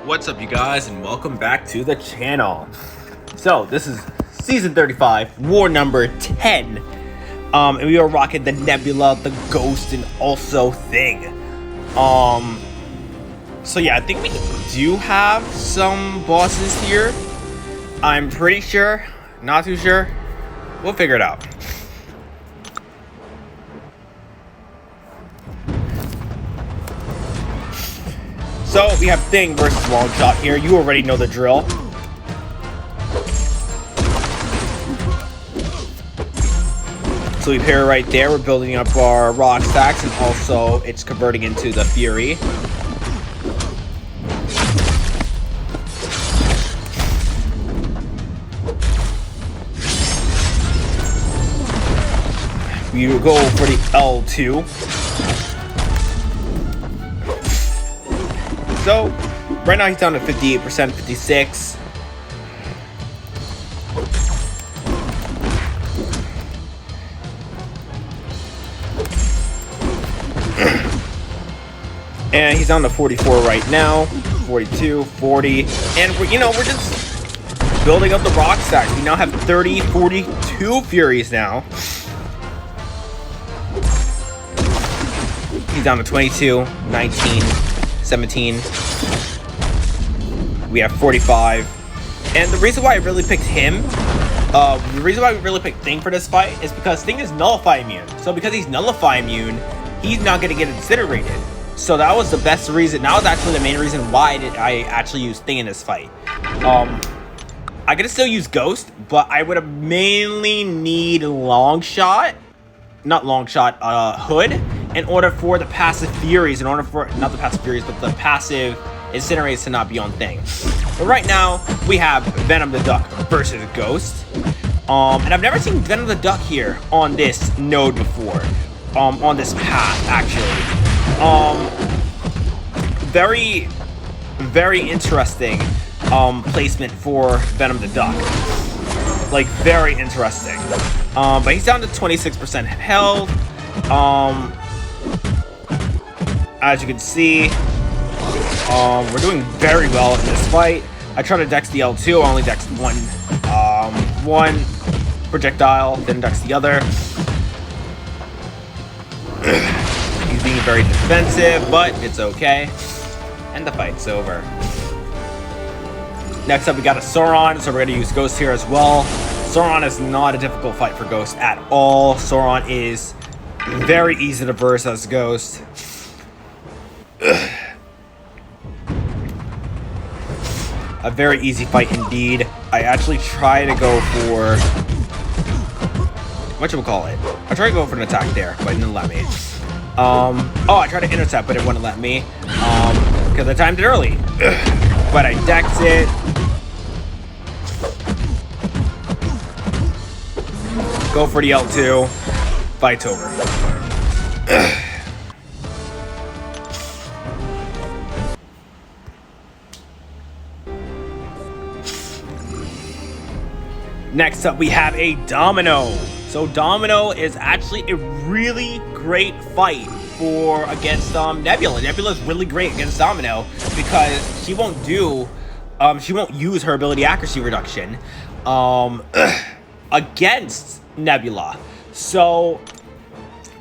What's up, you guys, and welcome back to the channel. So this is season 35, war number 10, and we are rocking the Nebula, the Ghost, and also Thing. So yeah, I think we do have some bosses here. I'm pretty sure, not too sure. We'll figure it out. So we have Thing versus Longshot here. You already know the drill. So we pair right there. We're building up our rock stacks, and also it's converting into the Fury. We go for the L2. So, right now he's down to 58%, 56. And he's down to 44 right now, 42, 40. And we're just building up the rock stacks. We now have 30, 42 Furies now. He's down to 22, 19. 17. We have 45. And the reason why I really picked him, the reason why we really picked Thing for this fight is because Thing is Nullify immune. So because he's Nullify immune, he's not going to get incinerated. So that was the best reason. That was actually the main reason why I actually used Thing in this fight. I could still use Ghost, but I would have mainly need Longshot. Not Longshot, Hood. In order for the passive Furies, not the passive Furies, but the passive Incinerators to not be on Thing. But right now, we have Venom the Duck versus Ghost. And I've never seen Venom the Duck here on this node before. On this path, actually. Very, very interesting placement for Venom the Duck. Like, very interesting. But he's down to 26% health. As you can see, we're doing very well in this fight. I tried to dex the L2, I only dexed one projectile, then dex the other. He's being very defensive, but it's okay. And the fight's over. Next up, we got a Sauron, so we're going to use Ghost here as well. Sauron is not a difficult fight for Ghost at all. Sauron is very easy to verse as Ghost. A very easy fight indeed. I actually try to go for whatchamacallit. I tried to go for an attack there, but it didn't let me. I tried to intercept, but it wouldn't let me. Because I timed it early. But I decked it. Go for the L2. Fight's over. Next up, we have a Domino. So Domino is actually a really great fight against Nebula. Nebula is really great against Domino because she won't use her ability accuracy reduction against Nebula. So,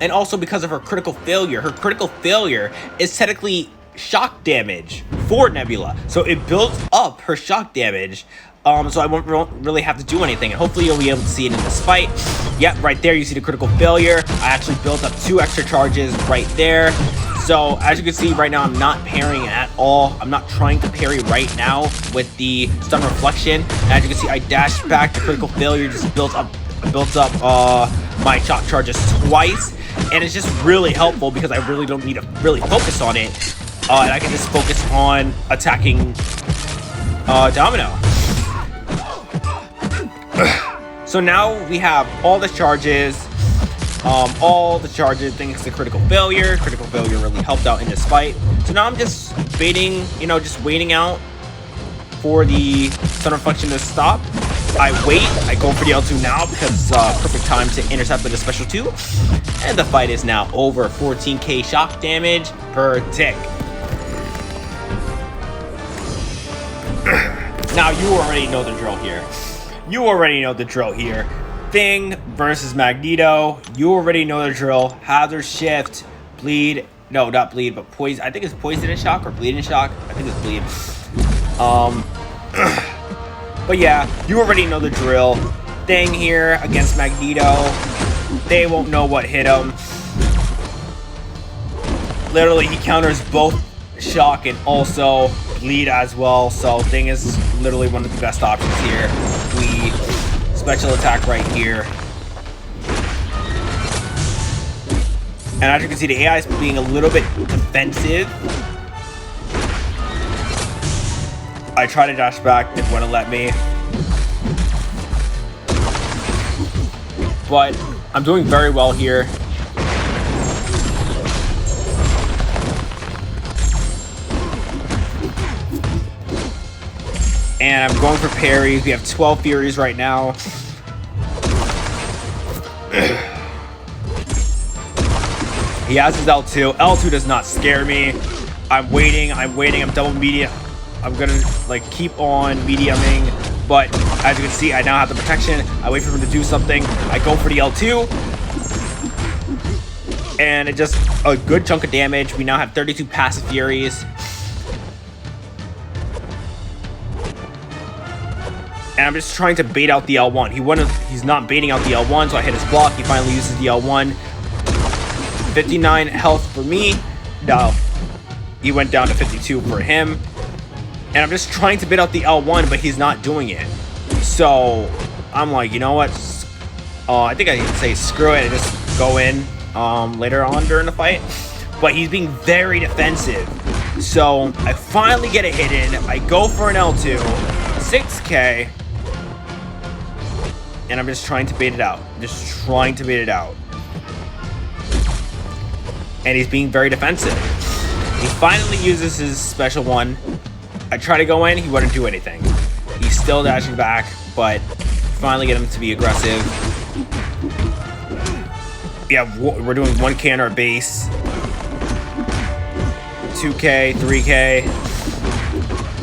and also because of her critical failure. Her critical failure is technically shock damage for Nebula. So it builds up her shock damage. So I won't really have to do anything, and hopefully you'll be able to see it in this fight. Yep, right there you see the critical failure. I actually built up 2 extra charges right there. So as you can see right now, I'm not parrying at all. I'm not trying to parry right now with the stun reflection. As you can see, I dashed back. The critical failure just built up my shock charges twice, and it's just really helpful because I really don't need to really focus on it, and I can just focus on attacking Domino. So now we have all the charges, thanks to critical failure. Critical failure really helped out in this fight. So now I'm just waiting out for the stun reflection to stop. I wait, I go for the L2 now because it's perfect time to intercept with a special 2. And the fight is now over. 14k shock damage per tick. Now, you already know the drill here. You already know the drill here. Thing versus Magneto. You already know the drill. Hazard shift, bleed. No, not bleed, but poison. I think it's poison and shock or bleed and shock. I think it's bleed. But yeah, you already know the drill. Thing here against Magneto. They won't know what hit him. Literally, he counters both shock and also bleed as well. So Thing is literally one of the best options here. We special attack right here. And as you can see, the AI is being a little bit defensive. I try to dash back, didn't want to let me. But I'm doing very well here. And I'm going for parries. We have 12 Furies right now. He has his L2. L2 does not scare me. I'm waiting. I'm double medium. I'm gonna like keep on mediuming. But as you can see, I now have the protection. I wait for him to do something. I go for the L2. And it just a good chunk of damage. We now have 32 passive Furies. And I'm just trying to bait out the L1. He's not baiting out the L1, so I hit his block. He finally uses the L1. 59 health for me. No, he went down to 52 for him. And I'm just trying to bait out the L1, but he's not doing it. So I'm like, you know what? I think I can say screw it and just go in later on during the fight. But he's being very defensive. So I finally get a hit in. I go for an L2. 6K. And I'm just trying to bait it out. And he's being very defensive. He finally uses his special one. I try to go in, he wouldn't do anything. He's still dashing back, but finally get him to be aggressive. Yeah, we're doing 1K on our base. 2K, 3K.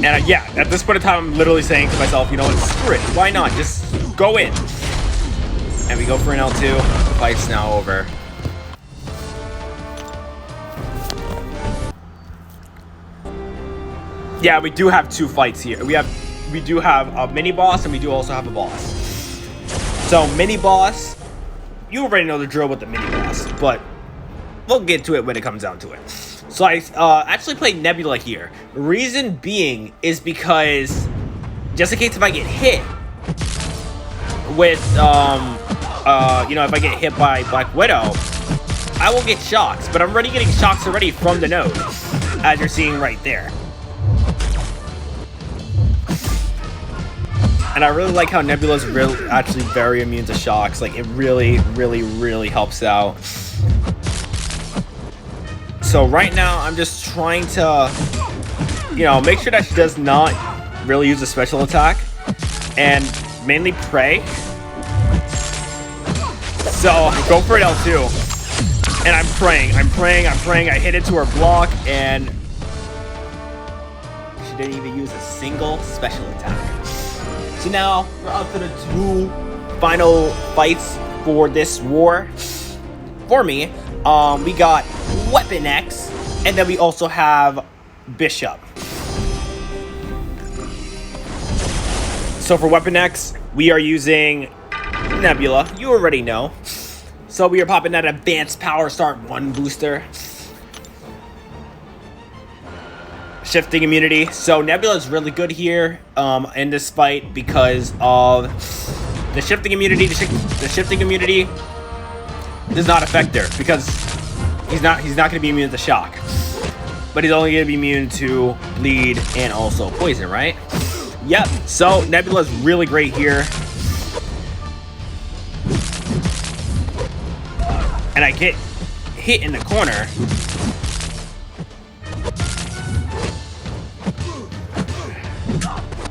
And yeah, at this point in time, I'm literally saying to myself, you know what, screw it. Why not? Just go in. And we go for an L2. The fight's now over. Yeah, we do have two fights here. We do have a mini boss and we do also have a boss. So mini boss, you already know the drill with the mini boss, but we'll get to it when it comes down to it. So I actually played Nebula here. Reason being is because just in case if I get hit with you know, if I get hit by Black Widow, I will get shocks, but I'm already getting shocks already from the node, as you're seeing right there. And I really like how Nebula's actually very immune to shocks. Like, it really, really, really helps out. So right now, I'm just trying to, you know, make sure that she does not really use a special attack. And mainly pray. So, go for an L2. And I'm praying. I hit it to her block, and she didn't even use a single special attack. So now, we're up to the two final fights for this war. For me, we got Weapon X, and then we also have Bishop. So for Weapon X, we are using Nebula. You already know. So we are popping that Advanced Power Start 1 booster. Shifting immunity. So Nebula is really good here in this fight because of the shifting immunity. The shifting immunity does not affect her because he's not going to be immune to shock, but he's only going to be immune to bleed and also poison, right? Yep. So Nebula is really great here, and I get hit in the corner.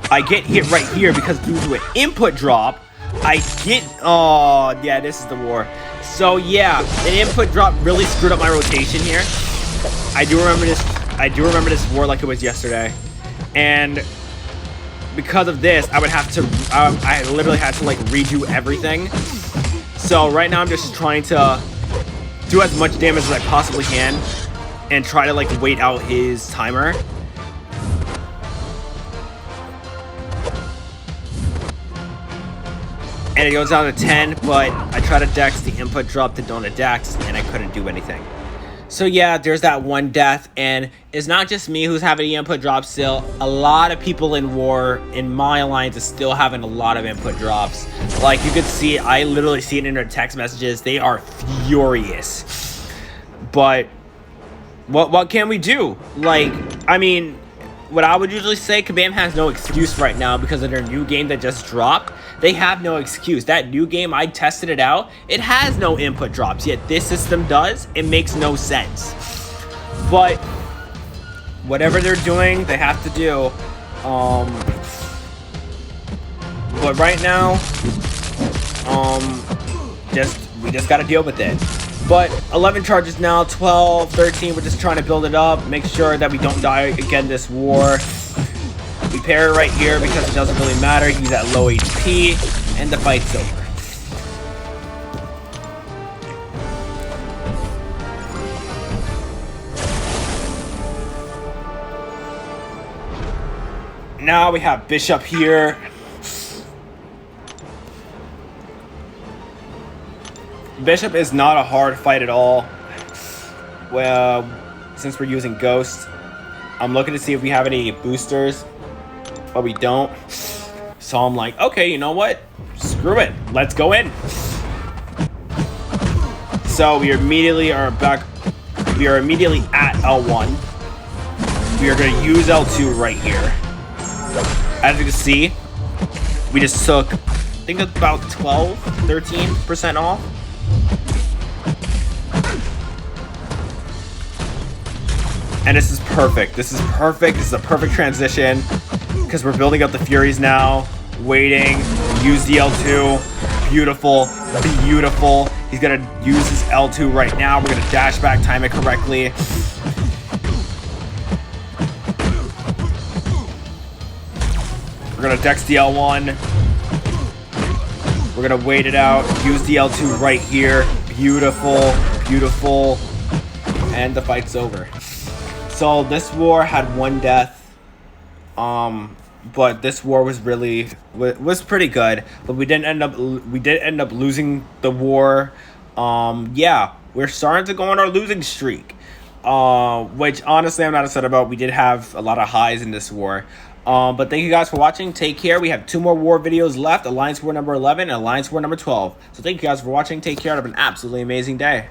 I get hit right here because due to an input drop, I get, oh yeah, this is the war. So yeah, an input drop really screwed up my rotation here. I do remember this war like it was yesterday. And because of this, I would have to, I literally had to like redo everything. So right now I'm just trying to do as much damage as I possibly can and try to like wait out his timer. And it goes down to 10, but I tried to dex the input drop to Donut Dex, and I couldn't do anything. So yeah, there's that one death, and it's not just me who's having the input drop still. A lot of people in War, in my alliance, is still having a lot of input drops. Like, you could see, I literally see it in their text messages. They are furious. But what can we do? Like, I mean, what I would usually say, Kabam has no excuse right now because of their new game that just dropped. They have no excuse. That new game, I tested it out. It has no input drops, yet this system does. It makes no sense. But whatever they're doing, they have to do. But right now, we just gotta deal with it. But 11 charges now, 12, 13. We're just trying to build it up, make sure that we don't die again this war. We parry right here because it doesn't really matter. He's at low HP, and the fight's over. Now we have Bishop here. Bishop is not a hard fight at all. Well, since we're using Ghost, I'm looking to see if we have any boosters, but we don't. So I'm like, okay, you know what? Screw it. Let's go in. So we immediately are back. We are immediately at L1. We are going to use L2 right here. As you can see, we just took, I think, about 12, 13% off. And this is perfect. This is perfect. This is a perfect transition because we're building up the Furies now. Waiting. Use the L2. Beautiful. Beautiful. He's going to use his L2 right now. We're going to dash back, time it correctly. We're going to dex the L1. We're going to wait it out. Use the L2 right here. Beautiful. Beautiful. And the fight's over. So this war had one death, but this war was really was pretty good. But we did end up losing the war. Yeah, we're starting to go on our losing streak, which honestly I'm not upset about. We did have a lot of highs in this war. But thank you guys for watching. Take care. We have 2 more war videos left: Alliance War number 11 and Alliance War number 12. So thank you guys for watching. Take care. Have an absolutely amazing day.